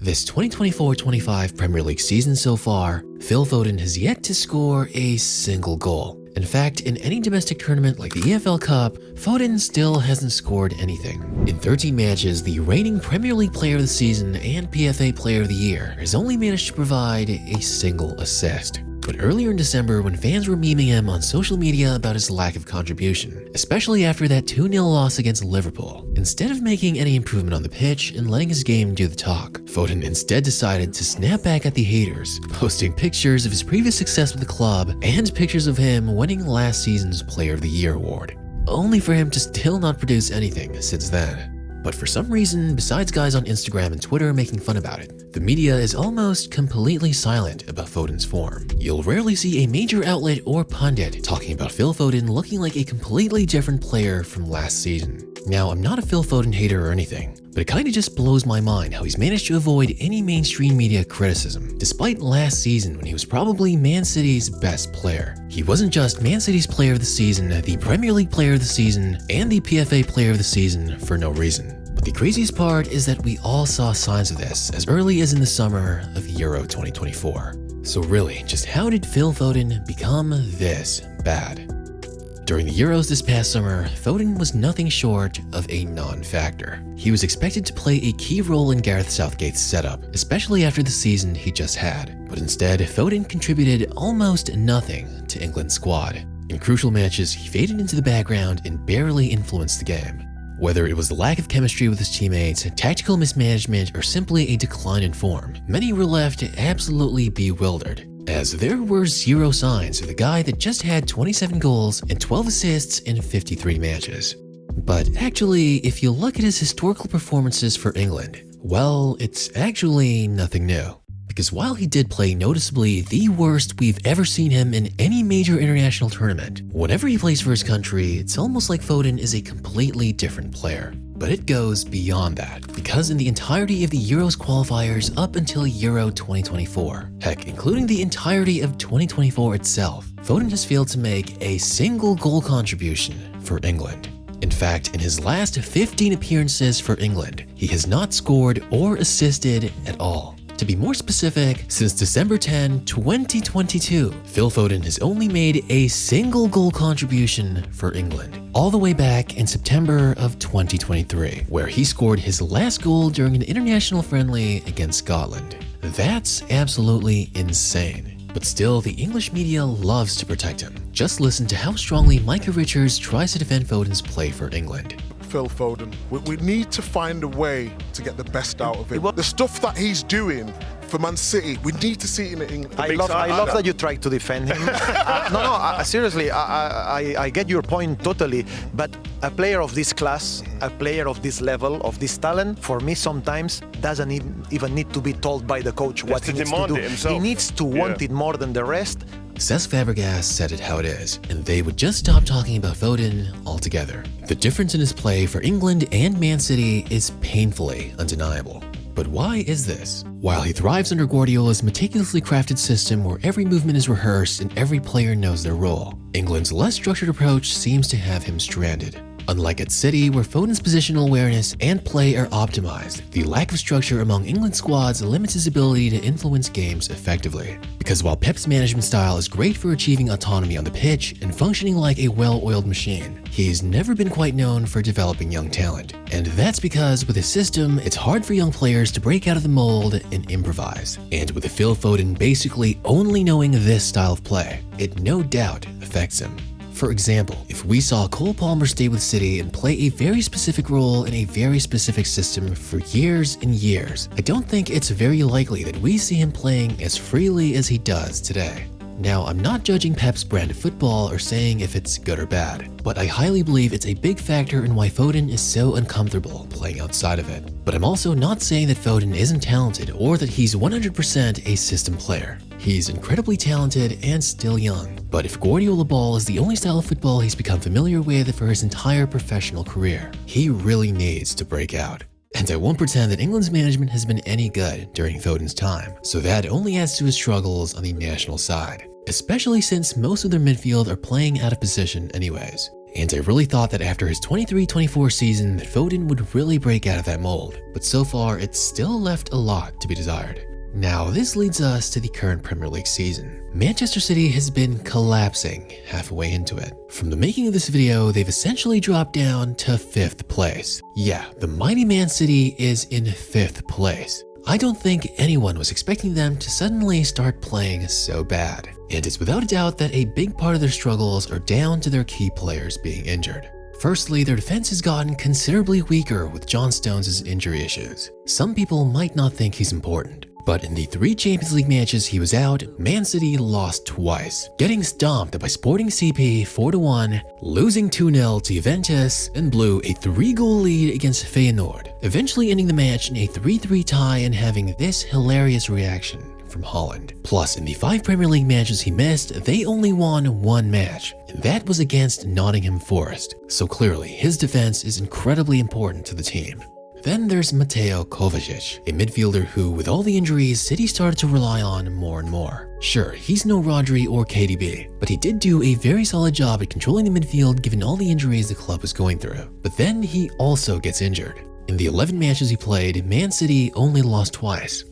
This 2024-25 Premier League season so far, Phil Foden has yet to score a single goal. In fact, in any domestic tournament like the EFL Cup, Foden still hasn't scored anything. In 13 matches, the reigning Premier League Player of the Season and PFA Player of the Year has only managed to provide a single assist. But earlier in December, when fans were memeing him on social media about his lack of contribution, especially after that 2-0 loss against Liverpool, instead of making any improvement on the pitch and letting his game do the talk, Foden instead decided to snap back at the haters, posting pictures of his previous success with the club and pictures of him winning last season's Player of the Year award, only for him to still not produce anything since then. But for some reason, besides guys on Instagram and Twitter making fun about it, the media is almost completely silent about Foden's form. You'll rarely see a major outlet or pundit talking about Phil Foden looking like a completely different player from last season. Now, I'm not a Phil Foden hater or anything, but it kinda just blows my mind how he's managed to avoid any mainstream media criticism, despite last season when he was probably Man City's best player. He wasn't just Man City's Player of the Season, the Premier League Player of the Season, and the PFA Player of the Season for no reason. But the craziest part is that we all saw signs of this as early as in the summer of Euro 2024. So really, just how did Phil Foden become this bad? During the Euros this past summer, Foden was nothing short of a non-factor. He was expected to play a key role in Gareth Southgate's setup, especially after the season he just had. But instead, Foden contributed almost nothing to England's squad. In crucial matches, he faded into the background and barely influenced the game. Whether it was the lack of chemistry with his teammates, tactical mismanagement, or simply a decline in form, many were left absolutely bewildered, as there were zero signs of the guy that just had 27 goals and 12 assists in 53 matches. But actually, if you look at his historical performances for England, well, it's actually nothing new. Because while he did play noticeably the worst we've ever seen him in any major international tournament, whenever he plays for his country, it's almost like Foden is a completely different player. But it goes beyond that, because in the entirety of the Euros qualifiers up until Euro 2024, heck, including the entirety of 2024 itself, Foden has failed to make a single goal contribution for England. In fact, in his last 15 appearances for England, he has not scored or assisted at all. To be more specific, since December 10, 2022, Phil Foden has only made a single goal contribution for England, all the way back in September of 2023, where he scored his last goal during an international friendly against Scotland. That's absolutely insane. But still, the English media loves to protect him. Just listen to how strongly Micah Richards tries to defend Foden's play for England. Phil Foden. We need to find a way to get the best out of him. The stuff that he's doing for Man City, we need to see it in England. I love that you try to defend him. Seriously, I get your point totally, but a player of this class, a player of this level, of this talent, for me sometimes doesn't even need to be told by the coach what he needs to do. He needs to want it more than the rest. Cesc Fabregas said it how it is, and they would just stop talking about Foden altogether. The difference in his play for England and Man City is painfully undeniable. But why is this? While he thrives under Guardiola's meticulously crafted system where every movement is rehearsed and every player knows their role, England's less structured approach seems to have him stranded. Unlike at City, where Foden's positional awareness and play are optimized, the lack of structure among England squads limits his ability to influence games effectively. Because while Pep's management style is great for achieving autonomy on the pitch and functioning like a well-oiled machine, he's never been quite known for developing young talent. And that's because with his system, it's hard for young players to break out of the mold and improvise. And with Phil Foden basically only knowing this style of play, it no doubt affects him. For example, if we saw Cole Palmer stay with City and play a very specific role in a very specific system for years and years, I don't think it's very likely that we see him playing as freely as he does today. Now, I'm not judging Pep's brand of football or saying if it's good or bad, but I highly believe it's a big factor in why Foden is so uncomfortable playing outside of it. But I'm also not saying that Foden isn't talented or that he's 100% a system player. He's incredibly talented and still young, but if Guardiola ball is the only style of football he's become familiar with for his entire professional career, he really needs to break out. And I won't pretend that England's management has been any good during Foden's time, so that only adds to his struggles on the national side, especially since most of their midfield are playing out of position anyways. And I really thought that after his 23-24 season that Foden would really break out of that mold, but so far it's still left a lot to be desired. Now this leads us to the current Premier League season. Manchester City has been collapsing halfway into it. From the making of this video, they've essentially dropped down to 5th place. Yeah, the mighty Man City is in 5th place. I don't think anyone was expecting them to suddenly start playing so bad. And it's without a doubt that a big part of their struggles are down to their key players being injured. Firstly, their defense has gotten considerably weaker with John Stones' injury issues. Some people might not think he's important, but in the 3 Champions League matches he was out, Man City lost twice, getting stomped by Sporting CP 4-1, losing 2-0 to Juventus, and blew a 3-goal lead against Feyenoord, eventually ending the match in a 3-3 tie and having this hilarious reaction from Holland. Plus, in the 5 Premier League matches he missed, they only won 1 match, and that was against Nottingham Forest. So clearly, his defense is incredibly important to the team. Then there's Mateo Kovacic, a midfielder who, with all the injuries, City started to rely on more and more. Sure, he's no Rodri or KDB, but he did do a very solid job at controlling the midfield given all the injuries the club was going through. But then he also gets injured. In the 11 matches he played, Man City only lost twice.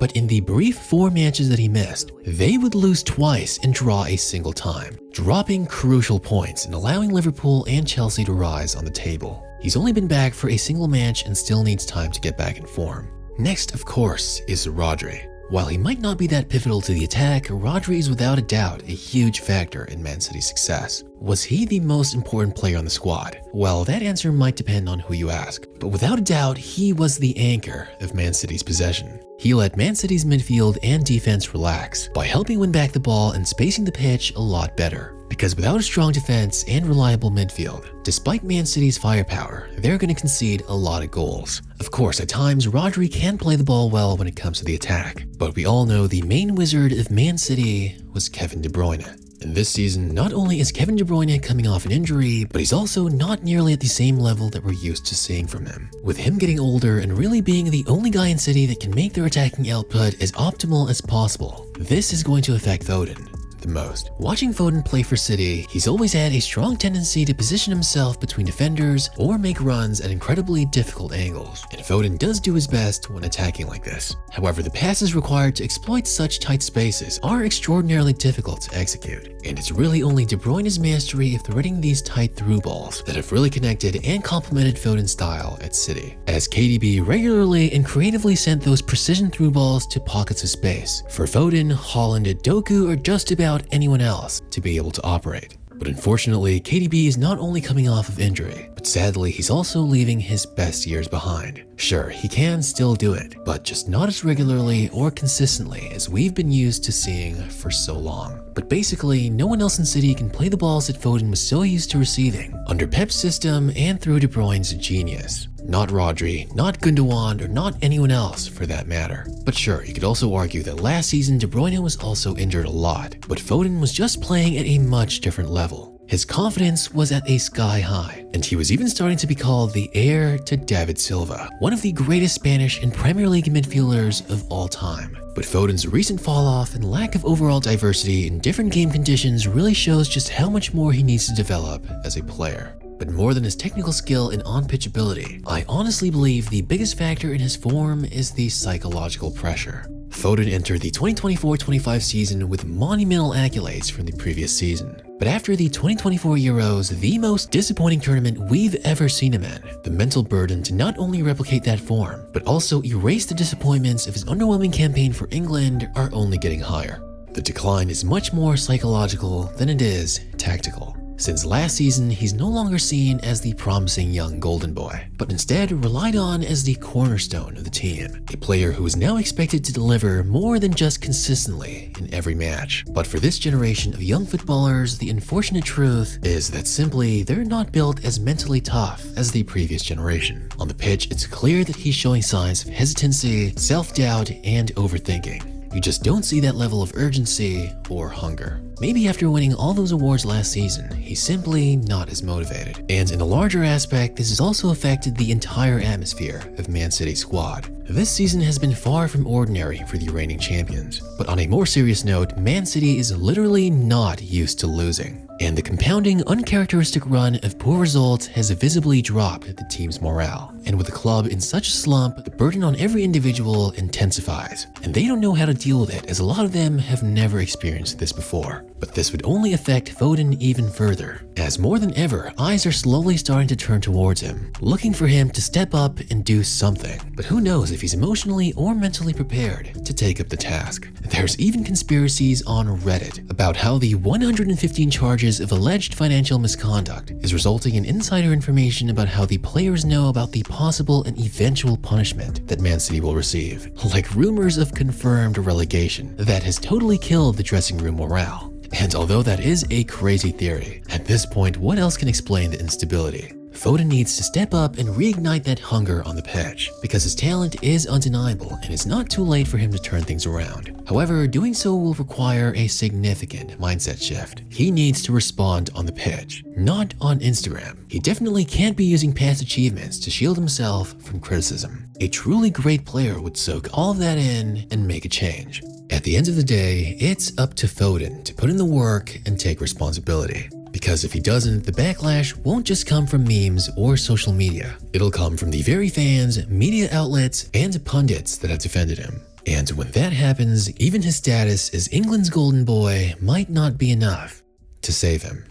But in the brief 4 matches that he missed, they would lose twice and draw a single time, dropping crucial points and allowing Liverpool and Chelsea to rise on the table. He's only been back for a single match and still needs time to get back in form. Next, of course, is Rodri. While he might not be that pivotal to the attack, Rodri is without a doubt a huge factor in Man City's success. Was he the most important player on the squad? Well, that answer might depend on who you ask, but without a doubt, he was the anchor of Man City's possession. He let Man City's midfield and defense relax by helping win back the ball and spacing the pitch a lot better. Because without a strong defense and reliable midfield, despite Man City's firepower, they're going to concede a lot of goals. Of course, at times, Rodri can play the ball well when it comes to the attack, but we all know the main wizard of Man City was Kevin De Bruyne. And this season, not only is Kevin De Bruyne coming off an injury, but he's also not nearly at the same level that we're used to seeing from him. With him getting older and really being the only guy in City that can make their attacking output as optimal as possible, this is going to affect Foden the most. Watching Foden play for City, he's always had a strong tendency to position himself between defenders or make runs at incredibly difficult angles, and Foden does do his best when attacking like this. However, the passes required to exploit such tight spaces are extraordinarily difficult to execute, and it's really only De Bruyne's mastery of threading these tight through balls that have really connected and complemented Foden's style at City, as KDB regularly and creatively sent those precision through balls to pockets of space for Foden, Haaland, Doku, or just about anyone else to be able to operate. But unfortunately, KDB is not only coming off of injury, but sadly he's also leaving his best years behind. Sure, he can still do it, but just not as regularly or consistently as we've been used to seeing for so long. But basically, no one else in City can play the balls that Foden was so used to receiving under Pep's system and through De Bruyne's genius. Not Rodri, not Gundogan, or not anyone else for that matter. But sure, you could also argue that last season De Bruyne was also injured a lot, but Foden was just playing at a much different level. His confidence was at a sky high, and he was even starting to be called the heir to David Silva, one of the greatest Spanish and Premier League midfielders of all time. But Foden's recent fall-off and lack of overall diversity in different game conditions really shows just how much more he needs to develop as a player. But more than his technical skill and on-pitch ability, I honestly believe the biggest factor in his form is the psychological pressure. Foden entered the 2024-25 season with monumental accolades from the previous season. But after the 2024 Euros, the most disappointing tournament we've ever seen him in, the mental burden to not only replicate that form, but also erase the disappointments of his underwhelming campaign for England are only getting higher. The decline is much more psychological than it is tactical. Since last season, he's no longer seen as the promising young golden boy, but instead relied on as the cornerstone of the team, a player who is now expected to deliver more than just consistently in every match. But for this generation of young footballers, the unfortunate truth is that simply they're not built as mentally tough as the previous generation. On the pitch, it's clear that he's showing signs of hesitancy, self-doubt, and overthinking. You just don't see that level of urgency or hunger. Maybe after winning all those awards last season, he's simply not as motivated. And in a larger aspect, this has also affected the entire atmosphere of Man City's squad. This season has been far from ordinary for the reigning champions. But on a more serious note, Man City is literally not used to losing. And the compounding, uncharacteristic run of poor results has visibly dropped the team's morale. And with the club in such a slump, the burden on every individual intensifies. And they don't know how to deal with it, as a lot of them have never experienced this before. But this would only affect Foden even further, as more than ever, eyes are slowly starting to turn towards him, looking for him to step up and do something. But who knows if he's emotionally or mentally prepared to take up the task. There's even conspiracies on Reddit about how the 115 charges of alleged financial misconduct is resulting in insider information about how the players know about the possible and eventual punishment that Man City will receive. Like rumors of confirmed relegation that has totally killed the dressing room morale. And although that is a crazy theory, at this point, what else can explain the instability? Foden needs to step up and reignite that hunger on the pitch, because his talent is undeniable and it's not too late for him to turn things around. However, doing so will require a significant mindset shift. He needs to respond on the pitch, not on Instagram. He definitely can't be using past achievements to shield himself from criticism. A truly great player would soak all of that in and make a change. At the end of the day, it's up to Foden to put in the work and take responsibility. Because if he doesn't, the backlash won't just come from memes or social media. It'll come from the very fans, media outlets, and pundits that have defended him. And when that happens, even his status as England's golden boy might not be enough to save him.